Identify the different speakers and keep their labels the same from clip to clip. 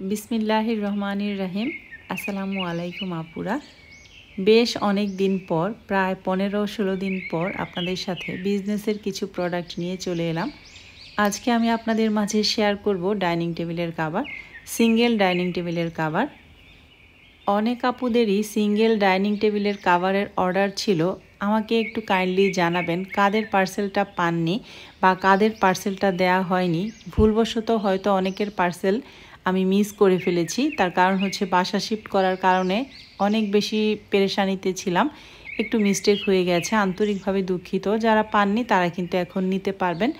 Speaker 1: বিসমিল্লাহির রহমানির রহিম। আসসালামু আলাইকুম আপুরা। বেশ অনেক দিন পর, প্রায় 15-16 দিন পর আপনাদের সাথে বিজনেসের কিছু প্রোডাক্ট নিয়ে চলে এলাম। আজকে আমি আপনাদের মাঝে শেয়ার করব ডাইনিং টেবিলের কাভার, সিঙ্গেল ডাইনিং টেবিলের কাভার। অনেক আপুদেরই সিঙ্গেল ডাইনিং টেবিলের কাভারের অর্ডার ছিল। আমাকে একটু কাইন্ডলি জানাবেন কাদের পার্সেলটা পাননি বা কাদের পার্সেলটা দেয়া হয়নি। ভুলবশত হয়তো অনেকের পার্সেল আমি মিস করে ফেলেছি। তার কারণ হচ্ছে বাসা শিফট করার কারণে অনেক বেশি পেরেশানিতে ছিলাম, একটু মিস্টেক হয়ে গেছে। আন্তরিকভাবে দুঃখিত। যারা পাননি তারা কিন্তু এখন নিতে পারবেন।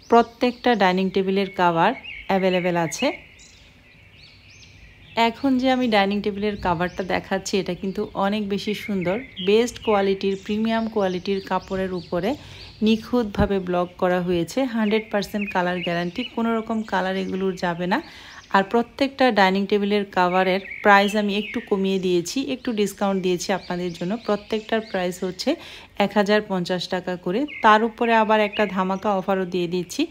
Speaker 1: প্রত্যেকটা ডাইনিং টেবিলের কাভার অ্যাভেলেবেল আছে। এখন যে আমি ডাইনিং টেবিলের কাভারটা দেখাচ্ছি এটা কিন্তু অনেক বেশি সুন্দর। বেস্ট কোয়ালিটির, প্রিমিয়াম কোয়ালিটির কাপড়ের উপরে নিখুঁতভাবে ব্লক করা হয়েছে। 100% কালার গ্যারান্টি, কোনো রকম কালার এগুলোর যাবে না। আর প্রত্যেকটা ডাইনিং টেবিলের কাভারের প্রাইস আমি একটু কমিয়ে দিয়েছি, একটু ডিসকাউন্ট দিয়েছি আপনাদের জন্য। প্রত্যেকটার প্রাইস হচ্ছে 1050 টাকা করে। তার উপরে আবার একটা ধামাকা অফারও দিয়ে দিচ্ছি।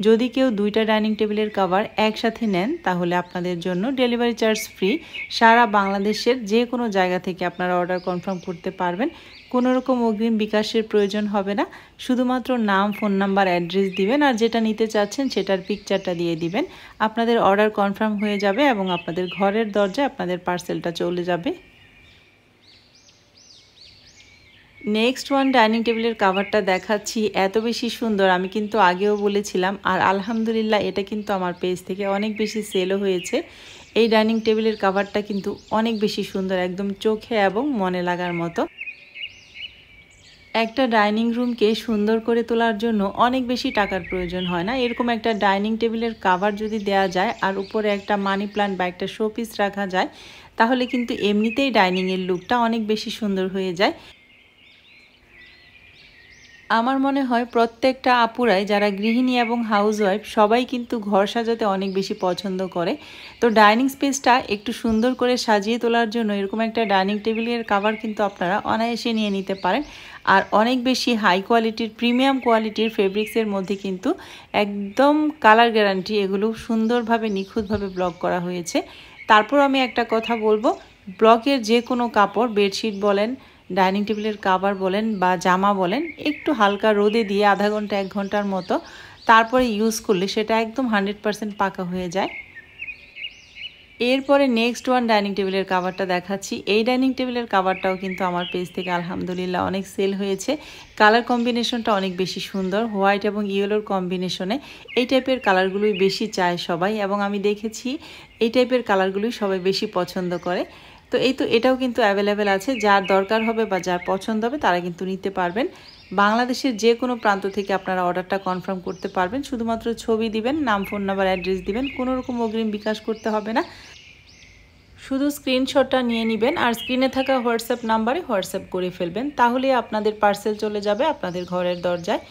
Speaker 1: যদি কেউ দুইটা ডাইনিং টেবিলের কাভার একসাথে নেন তাহলে আপনাদের জন্য ডেলিভারি চার্জ ফ্রি। সারা বাংলাদেশের যে কোনো জায়গা থেকে আপনারা অর্ডার কনফার্ম করতে পারবেন। কোনো রকম অগ্রিম বিকাশের প্রয়োজন হবে না। শুধুমাত্র নাম, ফোন নাম্বার, অ্যাড্রেস দিবেন আর যেটা নিতে চাচ্ছেন সেটার পিকচারটা দিয়ে দিবেন। আপনাদের অর্ডার কনফার্ম হয়ে যাবে এবং আপনাদের ঘরের দরজায় আপনাদের পার্সেলটা চলে যাবে। নেক্সট ওয়ান ডাইনিং টেবিলের কাভারটা দেখাচ্ছি। এত বেশি সুন্দর, আমি কিন্তু আগেও বলেছিলাম। আর আলহামদুলিল্লাহ এটা কিন্তু আমার পেজ থেকে অনেক বেশি সেলও হয়েছে। এই ডাইনিং টেবিলের কাভারটা কিন্তু অনেক বেশি সুন্দর, একদম চোখে এবং মনে লাগার মতো। একটা ডাইনিং রুমকে সুন্দর করে তোলার জন্য অনেক বেশি টাকার প্রয়োজন হয় না। এরকম একটা ডাইনিং টেবিলের কাভার যদি দেয়া যায় আর উপরে একটা মানি প্ল্যান্ট বা একটা শোপিস রাখা যায় তাহলে কিন্তু এমনিতেই ডাইনিংয়ের লুকটা অনেক বেশি সুন্দর হয়ে যায়। আমার মনে হয় প্রত্যেকটা আপুরাই যারা গৃহিণী এবং হাউসওয়াইফ সবাই কিন্তু ঘর সাজাতে অনেক বেশি পছন্দ করে। তো ডাইনিং স্পেসটা একটু সুন্দর করে সাজিয়ে তোলার জন্য এরকম একটা ডাইনিং টেবিলের কাভার কিন্তু আপনারা অনায়াসে নিয়ে নিতে পারেন। আর অনেক বেশি হাই কোয়ালিটির, প্রিমিয়াম কোয়ালিটির ফেব্রিক্সের মধ্যে কিন্তু একদম কালার গ্যারান্টি, এগুলো সুন্দরভাবে নিখুঁতভাবে ব্লক করা হয়েছে। তারপর আমি একটা কথা বলবো, ব্লকের যে কোনো কাপড়, বেডশিট বলেন, ডাইনিং টেবিলের কাভার বলেন বা জামা বলেন, একটু হালকা রোদে দিয়ে আধা ঘন্টা 1 ঘন্টার মতো তারপরে ইউজ করলে সেটা একদম 100% পাকা হয়ে যায়। এরপরে নেক্সট ওয়ান ডাইনিং টেবিলের কাভারটা দেখাচ্ছি। এই ডাইনিং টেবিলের কাভারটাও কিন্তু আমার পেজ থেকে আলহামদুলিল্লাহ অনেক সেল হয়েছে। কালার কম্বিনেশনটা অনেক বেশি সুন্দর, হোয়াইট এবং ইয়েলোর কম্বিনেশনে। এই টাইপের কালারগুলোই বেশি চায় সবাই এবং আমি দেখেছি এই টাইপের কালারগুলোই সবাই বেশি পছন্দ করে। তো এটাও কিন্তু অ্যাভেলেবেল আছে। যার দরকার হবে বা যার পছন্দ হবে তারা কিন্তু নিতে পারবেন। বাংলাদেশের যে কোনো প্রান্ত থেকে আপনারা অর্ডারটা কনফার্ম করতে পারবেন। শুধুমাত্র ছবি দিবেন, নাম, ফোন নাম্বার, অ্যাড্রেস দিবেন। কোনো রকম অগ্রিম বিকাশ করতে হবে না। শুধু স্ক্রিনশটটা নিয়ে নেবেন আর স্ক্রিনে থাকা হোয়াটসঅ্যাপ নাম্বারে হোয়াটসঅ্যাপ করে ফেলবেন। তাহলেই আপনাদের পার্সেল চলে যাবে আপনাদের ঘরের দরজায়।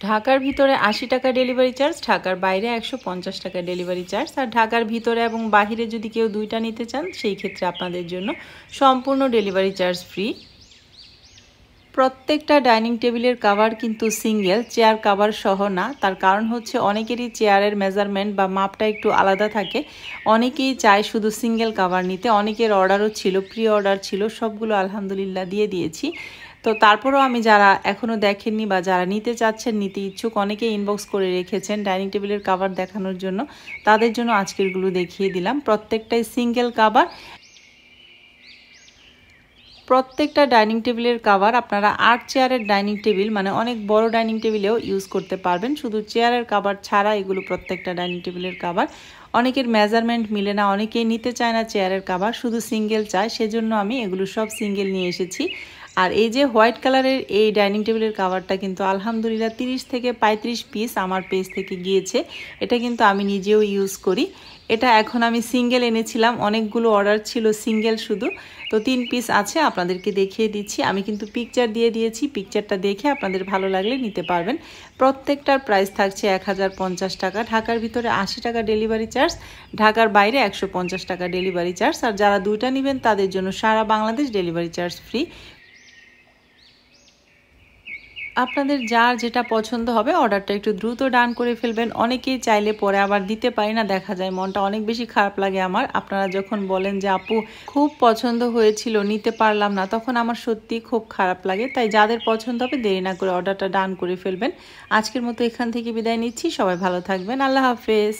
Speaker 1: ঢাকার ভিতরে 80 টাকা ডেলিভারি চার্জ, ঢাকার বাইরে 150 টাকা ডেলিভারি চার্জ। আর ঢাকার ভিতরে এবং বাহিরে যদি কেউ দুইটা নিতে চান সেই ক্ষেত্রে আপনাদের জন্য সম্পূর্ণ ডেলিভারি চার্জ ফ্রি। প্রত্যেকটা ডাইনিং টেবিলের কাভার কিন্তু সিঙ্গেল, চেয়ার কাভার সহ না। তার কারণ হচ্ছে অনেকেরই চেয়ারের মেজারমেন্ট বা মাপটা একটু আলাদা থাকে। অনেকেই চায় শুধু সিঙ্গেল কাভার নিতে। অনেকের অর্ডারও ছিল, প্রি অর্ডার ছিল, সবগুলো আলহামদুলিল্লাহ দিয়ে দিয়েছি। তো তারপরেও আমি যারা এখনও দেখেননি বা যারা নিতে চাচ্ছেন, নিতে ইচ্ছুক, অনেকে ইনবক্স করে রেখেছেন ডাইনিং টেবিলের কাভার দেখানোর জন্য, তাদের জন্য আজকেরগুলো দেখিয়ে দিলাম। প্রত্যেকটাই সিঙ্গেল কাভার। প্রত্যেকটা ডাইনিং টেবিলের কাভার আপনারা 8 চেয়ারের ডাইনিং টেবিল, মানে অনেক বড় ডাইনিং টেবিলেও ইউজ করতে পারবেন। শুধু চেয়ারের কাভার ছাড়া এগুলো প্রত্যেকটা ডাইনিং টেবিলের কাভার। অনেকের মেজারমেন্ট মিলে না, অনেকেই নিতে চায় না চেয়ারের কাভার, শুধু সিঙ্গেল চায়। সেজন্য আমি এগুলো সব সিঙ্গেল নিয়ে এসেছি। আর এই যে হোয়াইট কালারের এই ডাইনিং টেবিলের কাভারটা কিন্তু আলহামদুলিল্লাহ 30 থেকে 35 পিস আমার পেজ থেকে গিয়েছে। এটা কিন্তু আমি নিজেও ইউজ করি। এটা এখন আমি সিঙ্গেল এনেছিলাম, অনেকগুলো অর্ডার ছিল সিঙ্গেল শুধু। তো 3 পিস আছে, আপনাদেরকে দেখিয়ে দিচ্ছি। আমি কিন্তু পিকচার দিয়ে দিয়েছি, পিকচারটা দেখে আপনাদের ভালো লাগলে নিতে পারবেন। প্রত্যেকটার প্রাইস থাকছে 1050 টাকা। ঢাকার ভিতরে 80 টাকা ডেলিভারি চার্জ, ঢাকার বাইরে 150 টাকা ডেলিভারি চার্জ। আর যারা দুইটা নেবেন তাদের জন্য সারা বাংলাদেশ ডেলিভারি চার্জ ফ্রি। আপনাদের যার যেটা পছন্দ হবে অর্ডারটা একটু দ্রুত ডান করে ফেলবেন। অনেকেই চাইলে পরে আবার দিতে পারি না, দেখা যায় মনটা অনেক বেশি খারাপ লাগে আমার। আপনারা যখন বলেন যে আপু খুব পছন্দ হয়েছিল নিতে পারলাম না, তখন আমার সত্যি খুব খারাপ লাগে। তাই যাদের পছন্দ হবে দেরি না করে অর্ডারটা ডান করে ফেলবেন। আজকের মতো এখান থেকে বিদায় নিচ্ছি, সবাই ভালো থাকবেন, আল্লাহ হাফেজ।